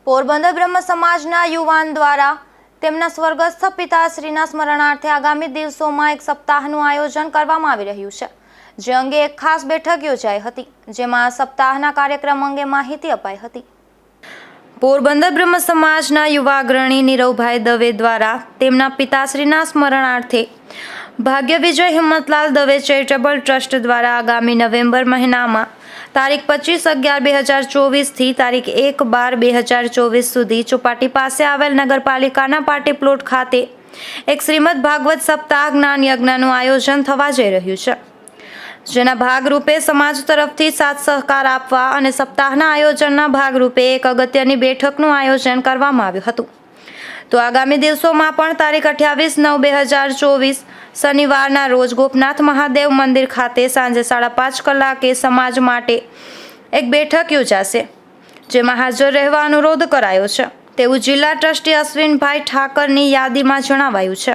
પોરબંદર બ્રહ્મ સમાજના યુવાન દ્વારા તેમના સ્વર્ગસ્થ પિતાશ્રીના સ્મરણાર્થે આગામી દિવસોમાં એક સપ્તાહનું આયોજન કરવામાં આવી રહ્યું છે, જે અંગે એક ખાસ બેઠક યોજાઈ હતી, જેમાં સપ્તાહના કાર્યક્રમ અંગે માહિતી અપાઈ હતી। પોરબંદર બ્રહ્મ સમાજના યુવા અગ્રણી નીરવભાઈ દવે દ્વારા તેમના પિતાશ્રીના સ્મરણાર્થે ભાગ્ય વિજય હિંમતલાલ દવે ચેરિટેબલ ટ્રસ્ટ દ્વારા આગામી નવેમ્બર મહિનામાં તારીખ 25/11/2024 થી તારીખ 1/12/2024 સુધી ચોપાટી પાસે આવેલ નગરપાલિકાના પાર્ટી પ્લોટ ખાતે એક શ્રીમદ ભાગવત સપ્તાહ જ્ઞાન યજ્ઞનું આયોજન થવા જઈ રહ્યું છે, જેના ભાગરૂપે સમાજ તરફથી સાથ સહકાર આપવા અને સપ્તાહના આયોજનના ભાગરૂપે એક અગત્યની બેઠકનું આયોજન કરવામાં આવ્યું હતું। તો આગામી દિવસોમાં પણ તારીખ 28/9/2024 શનિવારના રોજ ગોપનાથ મહાદેવ મંદિર ખાતે સાંજે 5:30 કલાકે સમાજ માટે એક બેઠક યોજાશે, જેમાં હાજર રહેવા અનુરોધ કરાયો છે, તેવું જિલ્લા ટ્રસ્ટી અશ્વિનભાઈ ઠાકરની યાદીમાં જણાવાયું છે।